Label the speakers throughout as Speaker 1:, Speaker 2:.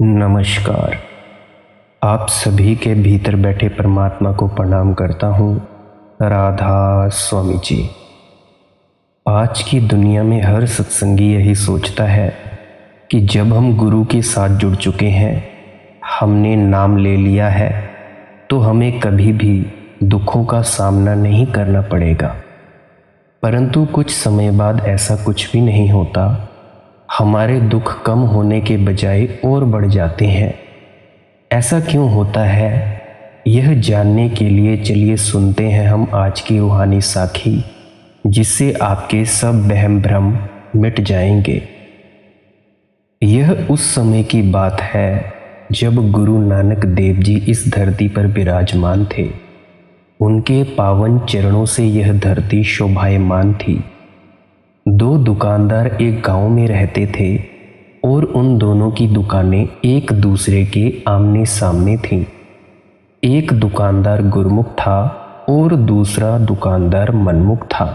Speaker 1: नमस्कार। आप सभी के भीतर बैठे परमात्मा को प्रणाम करता हूँ। राधा स्वामी जी। आज की दुनिया में हर सत्संगी यही सोचता है कि जब हम गुरु के साथ जुड़ चुके हैं, हमने नाम ले लिया है, तो हमें कभी भी दुखों का सामना नहीं करना पड़ेगा। परंतु कुछ समय बाद ऐसा कुछ भी नहीं होता। हमारे दुख कम होने के बजाय और बढ़ जाते हैं। ऐसा क्यों होता है, यह जानने के लिए चलिए सुनते हैं हम आज की रूहानी साखी, जिससे आपके सब वहम भ्रम मिट जाएंगे। यह उस समय की बात है जब गुरु नानक देव जी इस धरती पर विराजमान थे। उनके पावन चरणों से यह धरती शोभायमान थी। दो दुकानदार एक गांव में रहते थे और उन दोनों की दुकानें एक दूसरे के आमने सामने थीं। एक दुकानदार गुरमुख था और दूसरा दुकानदार मनमुख था।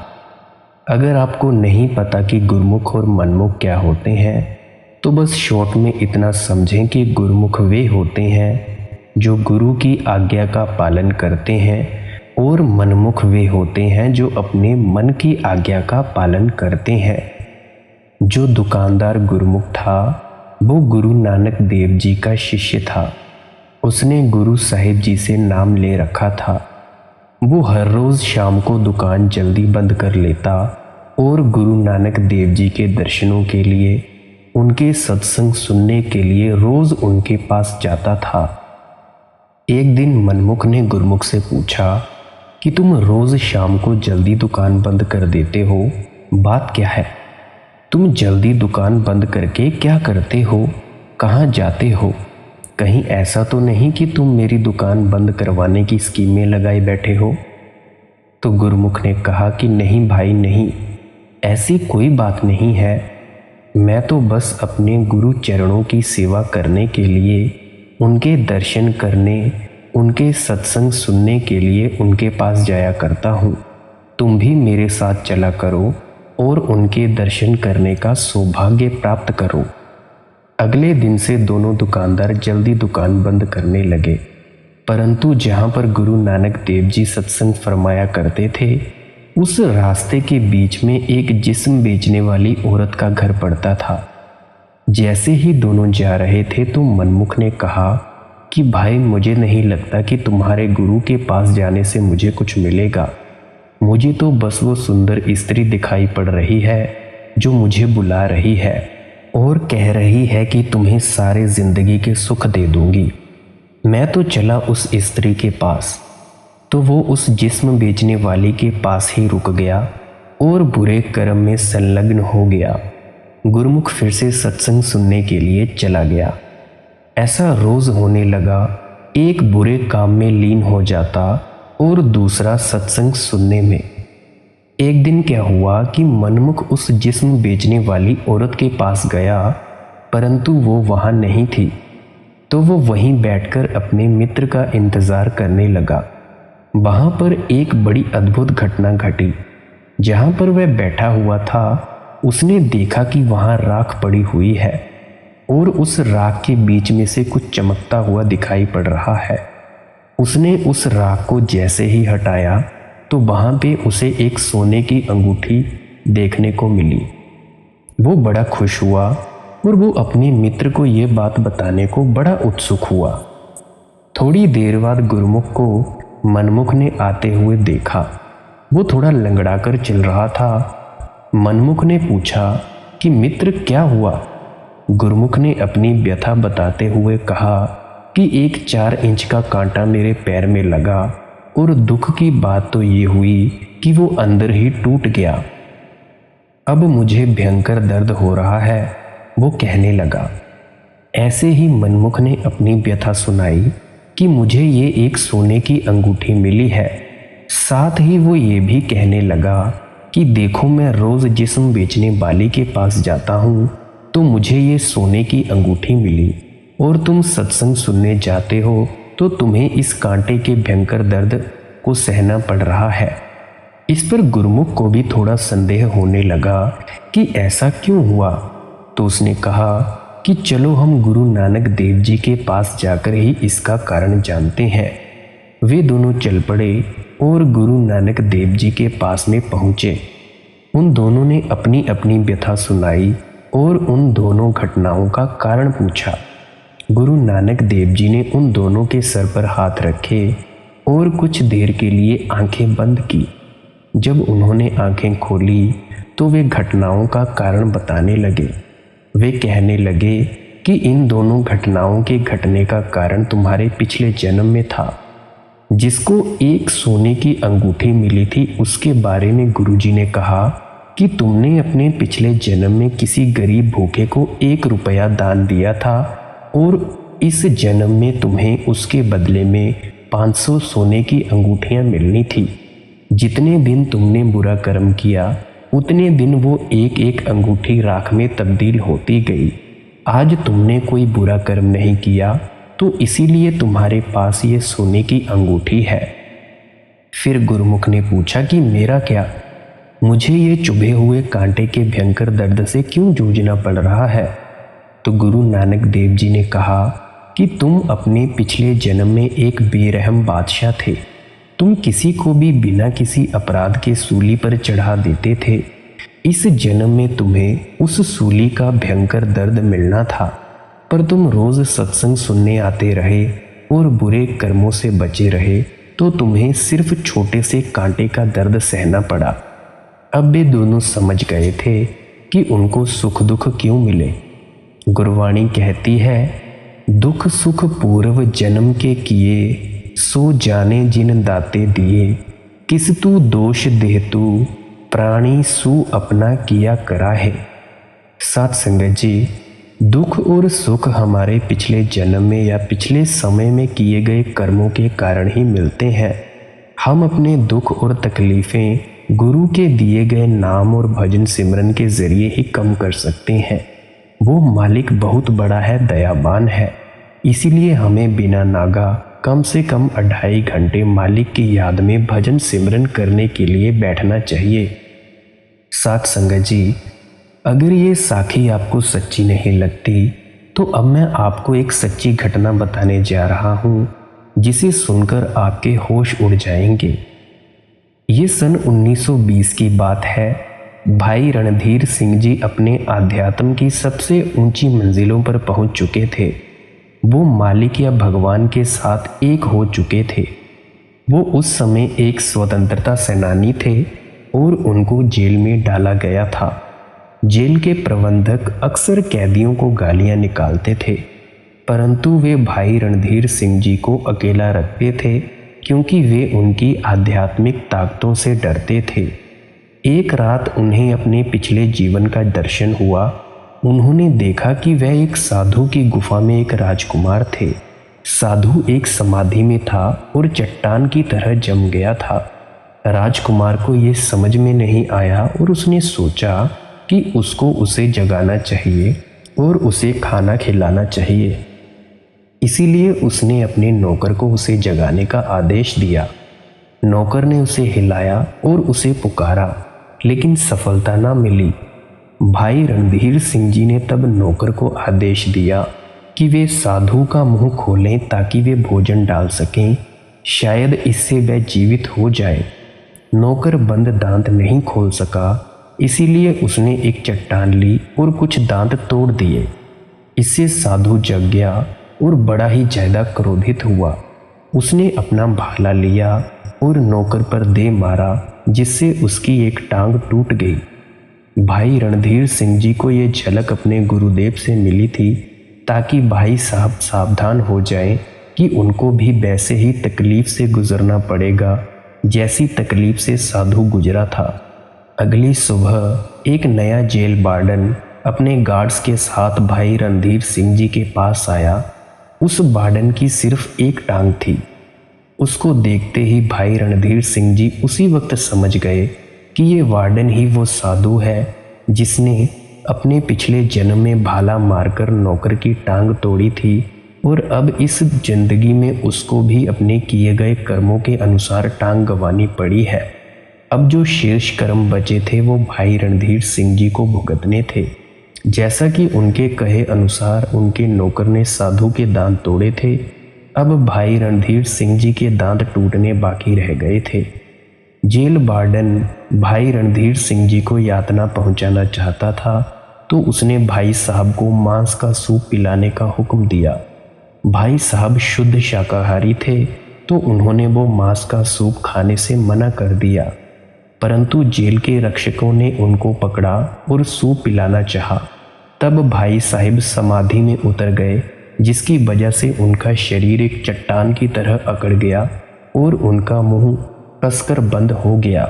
Speaker 1: अगर आपको नहीं पता कि गुरमुख और मनमुख क्या होते हैं, तो बस शॉर्ट में इतना समझें कि गुरमुख वे होते हैं जो गुरु की आज्ञा का पालन करते हैं, और मनमुख वे होते हैं जो अपने मन की आज्ञा का पालन करते हैं। जो दुकानदार गुरमुख था वो गुरु नानक देव जी का शिष्य था। उसने गुरु साहिब जी से नाम ले रखा था। वो हर रोज़ शाम को दुकान जल्दी बंद कर लेता और गुरु नानक देव जी के दर्शनों के लिए, उनके सत्संग सुनने के लिए रोज़ उनके पास जाता था। एक दिन मनमुख ने गुरमुख से पूछा कि तुम रोज शाम को जल्दी दुकान बंद कर देते हो, बात क्या है? तुम जल्दी दुकान बंद करके क्या करते हो? कहाँ जाते हो? कहीं ऐसा तो नहीं कि तुम मेरी दुकान बंद करवाने की स्कीमें लगाए बैठे हो? तो गुरमुख ने कहा कि नहीं भाई नहीं, ऐसी कोई बात नहीं है। मैं तो बस अपने गुरु चरणों की सेवा करने के लिए, उनके दर्शन करने, उनके सत्संग सुनने के लिए उनके पास जाया करता हूँ। तुम भी मेरे साथ चला करो और उनके दर्शन करने का सौभाग्य प्राप्त करो। अगले दिन से दोनों दुकानदार जल्दी दुकान बंद करने लगे। परंतु जहाँ पर गुरु नानक देव जी सत्संग फरमाया करते थे, उस रास्ते के बीच में एक जिस्म बेचने वाली औरत का घर पड़ता था। जैसे ही दोनों जा रहे थे तो मनमुख ने कहा कि भाई मुझे नहीं लगता कि तुम्हारे गुरु के पास जाने से मुझे कुछ मिलेगा। मुझे तो बस वो सुंदर स्त्री दिखाई पड़ रही है जो मुझे बुला रही है और कह रही है कि तुम्हें सारे जिंदगी के सुख दे दूंगी। मैं तो चला उस स्त्री के पास, तो वो उस जिस्म बेचने वाली के पास ही रुक गया और बुरे कर्म में संलग्न हो गया। गुरमुख फिर से सत्संग सुनने के लिए चला गया। ऐसा रोज होने लगा। एक बुरे काम में लीन हो जाता और दूसरा सत्संग सुनने में। एक दिन क्या हुआ कि मनमुख उस जिस्म बेचने वाली औरत के पास गया, परंतु वो वहां नहीं थी। तो वो वहीं बैठकर अपने मित्र का इंतजार करने लगा। वहां पर एक बड़ी अद्भुत घटना घटी। जहां पर वह बैठा हुआ था, उसने देखा कि वहां राख पड़ी हुई है और उस राख के बीच में से कुछ चमकता हुआ दिखाई पड़ रहा है। उसने उस राख को जैसे ही हटाया तो वहां पे उसे एक सोने की अंगूठी देखने को मिली। वो बड़ा खुश हुआ और वो अपने मित्र को ये बात बताने को बड़ा उत्सुक हुआ। थोड़ी देर बाद गुरमुख को मनमुख ने आते हुए देखा। वो थोड़ा लंगड़ा कर चल रहा था। मनमुख ने पूछा कि मित्र क्या हुआ? गुरमुख ने अपनी व्यथा बताते हुए कहा कि एक 4 इंच का कांटा मेरे पैर में लगा और दुख की बात तो ये हुई कि वो अंदर ही टूट गया। अब मुझे भयंकर दर्द हो रहा है, वो कहने लगा। ऐसे ही मनमुख ने अपनी व्यथा सुनाई कि मुझे ये एक सोने की अंगूठी मिली है। साथ ही वो ये भी कहने लगा कि देखो, मैं रोज जिस्म बेचने वाली के पास जाता हूँ तो मुझे ये सोने की अंगूठी मिली, और तुम सत्संग सुनने जाते हो तो तुम्हें इस कांटे के भयंकर दर्द को सहना पड़ रहा है। इस पर गुरमुख को भी थोड़ा संदेह होने लगा कि ऐसा क्यों हुआ। तो उसने कहा कि चलो हम गुरु नानक देव जी के पास जाकर ही इसका कारण जानते हैं। वे दोनों चल पड़े और गुरु नानक देव जी के पास में पहुँचे। उन दोनों ने अपनी अपनी व्यथा सुनाई और उन दोनों घटनाओं का कारण पूछा। गुरु नानक देव जी ने उन दोनों के सर पर हाथ रखे और कुछ देर के लिए आंखें बंद की। जब उन्होंने आंखें खोली तो वे घटनाओं का कारण बताने लगे। वे कहने लगे कि इन दोनों घटनाओं के घटने का कारण तुम्हारे पिछले जन्म में था। जिसको एक सोने की अंगूठी मिली थी, उसके बारे में गुरुजी ने कहा कि तुमने अपने पिछले जन्म में किसी गरीब भूखे को 1 रुपया दान दिया था और इस जन्म में तुम्हें उसके बदले में 500 सोने की अंगूठियां मिलनी थी। जितने दिन तुमने बुरा कर्म किया उतने दिन वो एक एक अंगूठी राख में तब्दील होती गई। आज तुमने कोई बुरा कर्म नहीं किया तो इसीलिए तुम्हारे पास ये सोने की अंगूठी है। फिर गुरुमुख ने पूछा कि मेरा क्या, मुझे ये चुभे हुए कांटे के भयंकर दर्द से क्यों जूझना पड़ रहा है? तो गुरु नानक देव जी ने कहा कि तुम अपने पिछले जन्म में एक बेरहम बादशाह थे। तुम किसी को भी बिना किसी अपराध के सूली पर चढ़ा देते थे। इस जन्म में तुम्हें उस सूली का भयंकर दर्द मिलना था, पर तुम रोज सत्संग सुनने आते रहे और बुरे कर्मों से बचे रहे तो तुम्हें सिर्फ छोटे से कांटे का दर्द सहना पड़ा। अब वे दोनों समझ गए थे कि उनको सुख दुख क्यों मिले। गुरवाणी कहती है, दुख सुख पूर्व जन्म के किए, सो जाने जिन दाते दिए, किस तू दोष दे तू, प्राणी सु अपना किया करा है। साथ संगत जी, दुख और सुख हमारे पिछले जन्म में या पिछले समय में किए गए कर्मों के कारण ही मिलते हैं। हम अपने दुख और तकलीफ़ें गुरु के दिए गए नाम और भजन सिमरन के जरिए ही कम कर सकते हैं। वो मालिक बहुत बड़ा है, दयावान है। इसीलिए हमें बिना नागा कम से कम 2.5 घंटे मालिक की याद में भजन सिमरन करने के लिए बैठना चाहिए। साथ संगत जी, अगर ये साखी आपको सच्ची नहीं लगती तो अब मैं आपको एक सच्ची घटना बताने जा रहा हूँ जिसे सुनकर आपके होश उड़ जाएंगे। ये सन 1920 की बात है। भाई रणधीर सिंह जी अपने आध्यात्म की सबसे ऊंची मंजिलों पर पहुंच चुके थे। वो मालिक या भगवान के साथ एक हो चुके थे। वो उस समय एक स्वतंत्रता सेनानी थे और उनको जेल में डाला गया था। जेल के प्रबंधक अक्सर कैदियों को गालियां निकालते थे, परंतु वे भाई रणधीर सिंह जी को अकेला रखते थे क्योंकि वे उनकी आध्यात्मिक ताकतों से डरते थे। एक रात उन्हें अपने पिछले जीवन का दर्शन हुआ। उन्होंने देखा कि वह एक साधु की गुफा में एक राजकुमार थे। साधु एक समाधि में था और चट्टान की तरह जम गया था। राजकुमार को ये समझ में नहीं आया और उसने सोचा कि उसको उसे जगाना चाहिए और उसे खाना खिलाना चाहिए। इसीलिए उसने अपने नौकर को उसे जगाने का आदेश दिया। नौकर ने उसे हिलाया और उसे पुकारा, लेकिन सफलता ना मिली। भाई रणधीर सिंह जी ने तब नौकर को आदेश दिया कि वे साधु का मुंह खोलें ताकि वे भोजन डाल सकें, शायद इससे वह जीवित हो जाए। नौकर बंद दांत नहीं खोल सका, इसीलिए उसने एक चट्टान ली और कुछ दांत तोड़ दिए। इससे साधु जग गया और बड़ा ही ज्यादा क्रोधित हुआ। उसने अपना भाला लिया और नौकर पर दे मारा, जिससे उसकी एक टांग टूट गई। भाई रणधीर सिंह जी को ये झलक अपने गुरुदेव से मिली थी ताकि भाई साहब सावधान हो जाएं कि उनको भी वैसे ही तकलीफ से गुजरना पड़ेगा जैसी तकलीफ से साधु गुजरा था। अगली सुबह एक नया जेल वार्डन अपने गार्ड्स के साथ भाई रणधीर सिंह जी के पास आया। उस वार्डन की सिर्फ एक टांग थी। उसको देखते ही भाई रणधीर सिंह जी उसी वक्त समझ गए कि ये वार्डन ही वो साधु है जिसने अपने पिछले जन्म में भाला मारकर नौकर की टांग तोड़ी थी और अब इस जिंदगी में उसको भी अपने किए गए कर्मों के अनुसार टांग गंवानी पड़ी है। अब जो शेष कर्म बचे थे वो भाई रणधीर सिंह जी को भुगतने थे। जैसा कि उनके कहे अनुसार उनके नौकर ने साधु के दांत तोड़े थे, अब भाई रणधीर सिंह जी के दांत टूटने बाकी रह गए थे। जेल वार्डन भाई रणधीर सिंह जी को यातना पहुंचाना चाहता था, तो उसने भाई साहब को मांस का सूप पिलाने का हुक्म दिया। भाई साहब शुद्ध शाकाहारी थे, तो उन्होंने वो मांस का सूप खाने से मना कर दिया, परंतु जेल के रक्षकों ने उनको पकड़ा और सूप पिलाना चाहा। तब भाई साहब समाधि में उतर गए, जिसकी वजह से उनका शरीर एक चट्टान की तरह अकड़ गया और उनका मुंह कसकर बंद हो गया।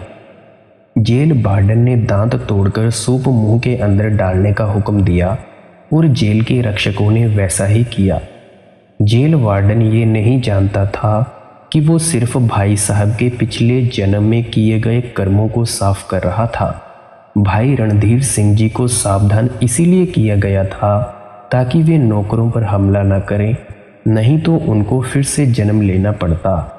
Speaker 1: जेल वार्डन ने दांत तोड़कर सूप मुंह के अंदर डालने का हुक्म दिया और जेल के रक्षकों ने वैसा ही किया। जेल वार्डन ये नहीं जानता था कि वो सिर्फ भाई साहब के पिछले जन्म में किए गए कर्मों को साफ कर रहा था। भाई रणधीर सिंह जी को सावधान इसीलिए किया गया था ताकि वे नौकरों पर हमला न करें, नहीं तो उनको फिर से जन्म लेना पड़ता।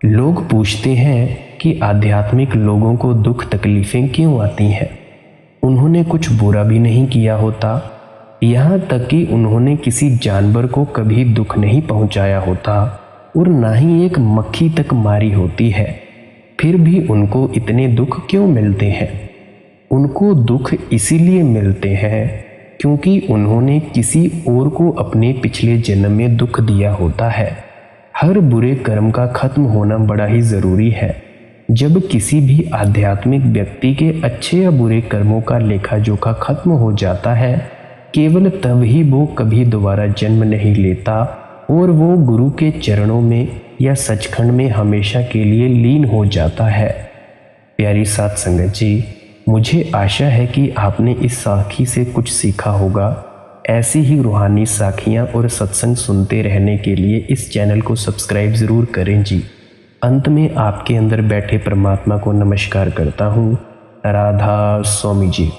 Speaker 1: लोग पूछते हैं कि आध्यात्मिक लोगों को दुख तकलीफें क्यों आती हैं। उन्होंने कुछ बुरा भी नहीं किया होता, यहाँ तक कि उन्होंने किसी जानवर को कभी दुख नहीं पहुँचाया होता और ना ही एक मक्खी तक मारी होती है, फिर भी उनको इतने दुख क्यों मिलते हैं? उनको दुख इसीलिए मिलते हैं क्योंकि उन्होंने किसी और को अपने पिछले जन्म में दुख दिया होता है। हर बुरे कर्म का खत्म होना बड़ा ही ज़रूरी है। जब किसी भी आध्यात्मिक व्यक्ति के अच्छे या बुरे कर्मों का लेखा जोखा खत्म हो जाता है, केवल तब ही वो कभी दोबारा जन्म नहीं लेता और वो गुरु के चरणों में या सचखंड में हमेशा के लिए लीन हो जाता है। प्यारी साध संगत जी, मुझे आशा है कि आपने इस साखी से कुछ सीखा होगा। ऐसी ही रूहानी साखियाँ और सत्संग सुनते रहने के लिए इस चैनल को सब्सक्राइब ज़रूर करें जी। अंत में आपके अंदर बैठे परमात्मा को नमस्कार करता हूँ। राधा स्वामी जी।